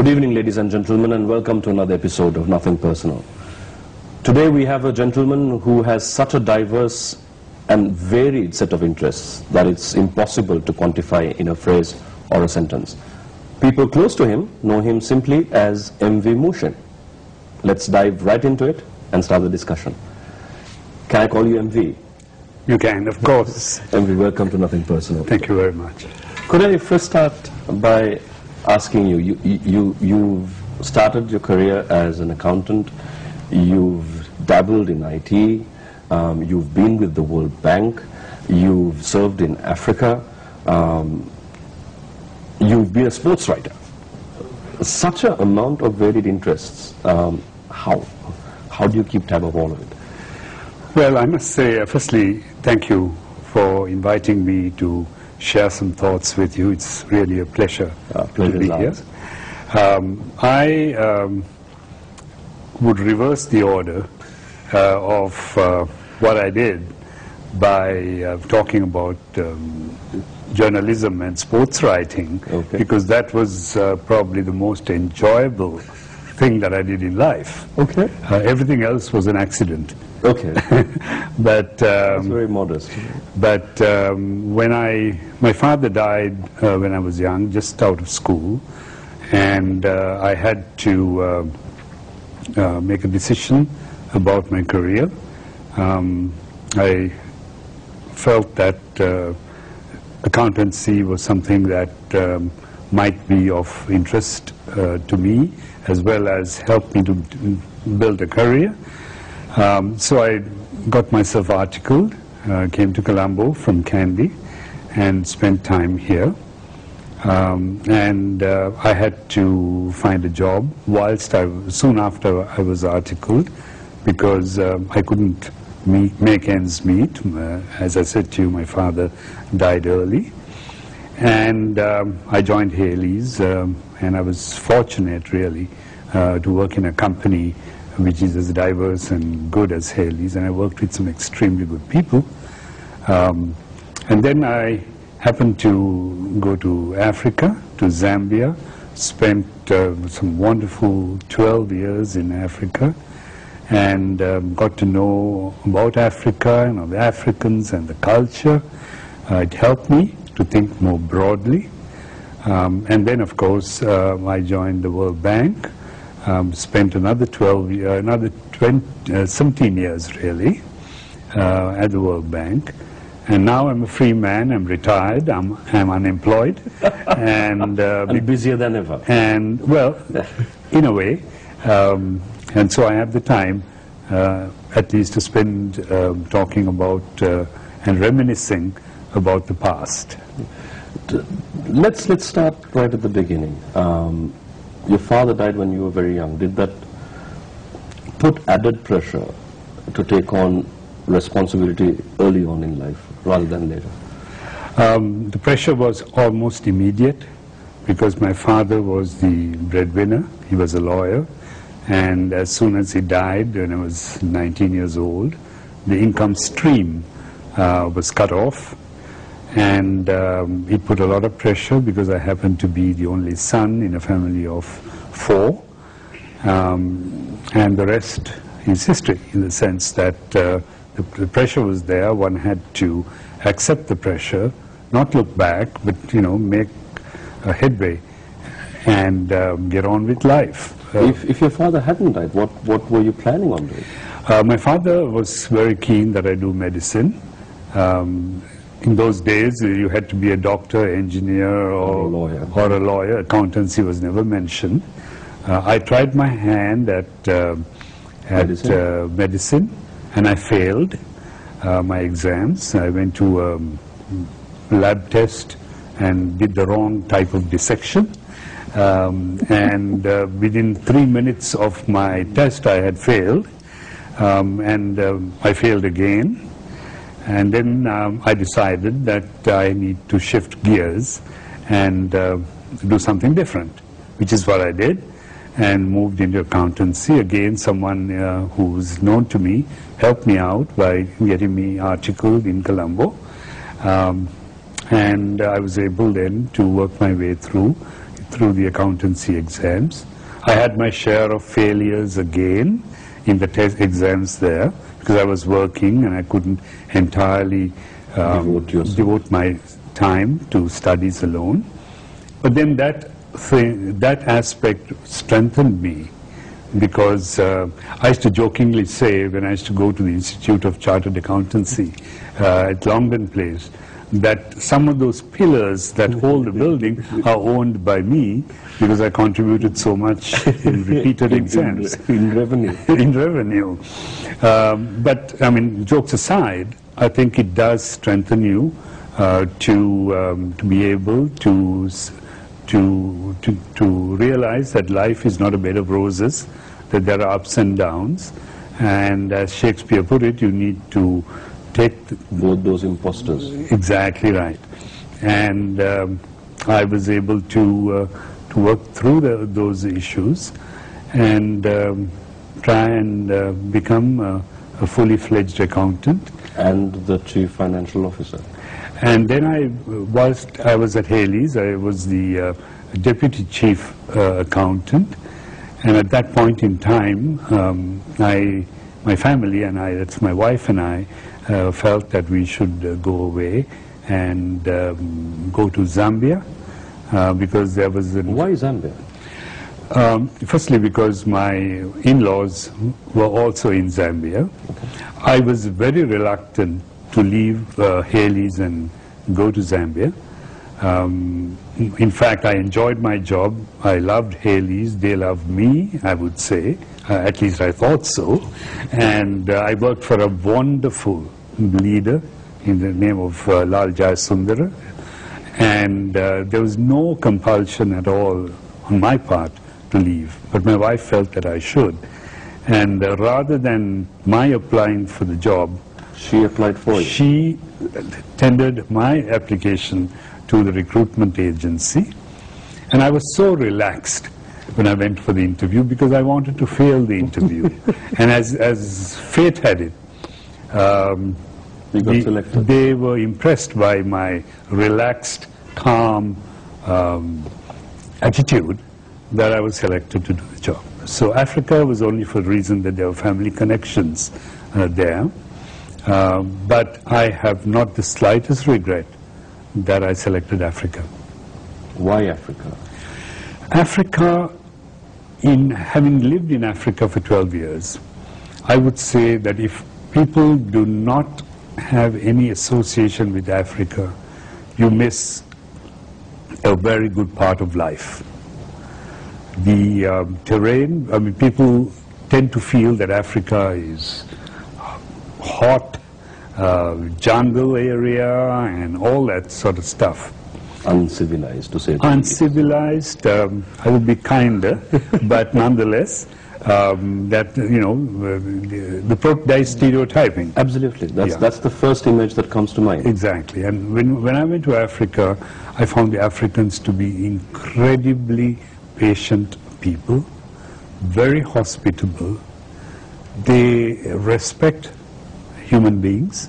Good evening, ladies and gentlemen, and welcome to another episode of Nothing Personal. Today we have a gentleman who has such a diverse and varied set of interests that it's impossible to quantify in a phrase or a sentence. People close to him know him simply as MV Muhsin. Let's dive right into it and start the discussion. Can I call you MV? You can, of course. MV, welcome to Nothing Personal. Thank you very much. Could I first start by asking you, you've started your career as an accountant, you've dabbled in IT, you've been with the World Bank, you've served in Africa, you've been a sports writer. Such an amount of varied interests. How do you keep tab of all of it? Well, I must say, firstly, thank you for inviting me to share some thoughts with you. It's really a pleasure to be here. I would reverse the order of what I did by talking about journalism and sports writing, because that was probably the most enjoyable thing that I did in life. Everything else was an accident. But that's very modest. But when my father died when I was young, just out of school, and I had to make a decision about my career. I felt that accountancy was something that might be of interest to me, as well as help me to build a career. So I got myself articled, came to Colombo from Kandy, and spent time here. And I had to find a job soon after I was articled, because I couldn't make ends meet. As I said to you, my father died early. And I joined Haley's, and I was fortunate, really, to work in a company which is as diverse and good as Haley's, and I worked with some extremely good people. And then I happened to go to Africa, to Zambia, spent some wonderful 12 years in Africa, and got to know about Africa and the Africans and the culture. It helped me to think more broadly. And then, of course, I joined the World Bank. Spent another 17 years really at the World Bank, and now I'm a free man. I'm retired. I'm unemployed, and busier than ever. And well, in a way, and so I have the time, at least, to spend talking about and reminiscing about the past. Let's start right at the beginning. Your father died when you were very young. Did that put added pressure to take on responsibility early on in life rather than later? The pressure was almost immediate, because my father was the breadwinner. He was a lawyer, and as soon as he died, when I was 19 years old, the income stream was cut off. And it put a lot of pressure, because I happened to be the only son in a family of 4. And the rest is history, in the sense that the pressure was there. One had to accept the pressure, not look back, but make a headway and get on with life. If your father hadn't died, what were you planning on doing? My father was very keen that I do medicine. In those days, you had to be a doctor, engineer, or a lawyer. Accountancy was never mentioned. I tried my hand at medicine, and I failed my exams. I went to a lab test and did the wrong type of dissection. And within 3 minutes of my test, I had failed, and I failed again. And then I decided that I need to shift gears and do something different, which is what I did, and moved into accountancy. Again, someone who's known to me helped me out by getting me articled in Colombo. And I was able then to work my way through. through the accountancy exams. I had my share of failures again in the test exams there because I was working and I couldn't entirely devote my time to studies alone. But then that aspect strengthened me, because I used to jokingly say, when I used to go to the Institute of Chartered Accountancy at Longden Place, that some of those pillars that hold the building are owned by me, because I contributed so much in repeated exams. In revenue. In revenue. But, I mean, jokes aside, I think it does strengthen you to be able to realize that life is not a bed of roses, that there are ups and downs, and as Shakespeare put it, you need to take both those imposters. Exactly right. And I was able to work through those issues and try and become a fully fledged accountant. And the Chief Financial Officer. And then whilst I was at Haley's, I was the Deputy Chief Accountant. And at that point in time, my family and I, that's my wife and I, felt that we should go away and go to Zambia, because there was Why Zambia? Firstly, because my in-laws were also in Zambia. Okay. I was very reluctant to leave Haley's and go to Zambia. In fact, I enjoyed my job. I loved Haley's. They loved me, I would say. At least I thought so. And I worked for a wonderful leader in the name of Lal Jayasundara. And there was no compulsion at all on my part to leave. But my wife felt that I should. And rather than my applying for the job, she applied for you? She tendered my application to the recruitment agency. And I was so relaxed when I went for the interview, because I wanted to fail the interview. And as fate had it, you got selected. They were impressed by my relaxed, calm attitude, that I was selected to do the job. So Africa was only for the reason that there were family connections there. But I have not the slightest regret that I selected Africa. Why Africa? Africa, in having lived in Africa for 12 years, I would say that if people do not have any association with Africa, you miss a very good part of life. The terrain, I mean, people tend to feel that Africa is hot, jungle area and all that sort of stuff. Uncivilized, to say. Uncivilized, I would be kinder, but nonetheless, that, you know, there is stereotyping. Absolutely. That's the first image that comes to mind. Exactly. And when I went to Africa, I found the Africans to be incredibly patient people, very hospitable. They respect human beings.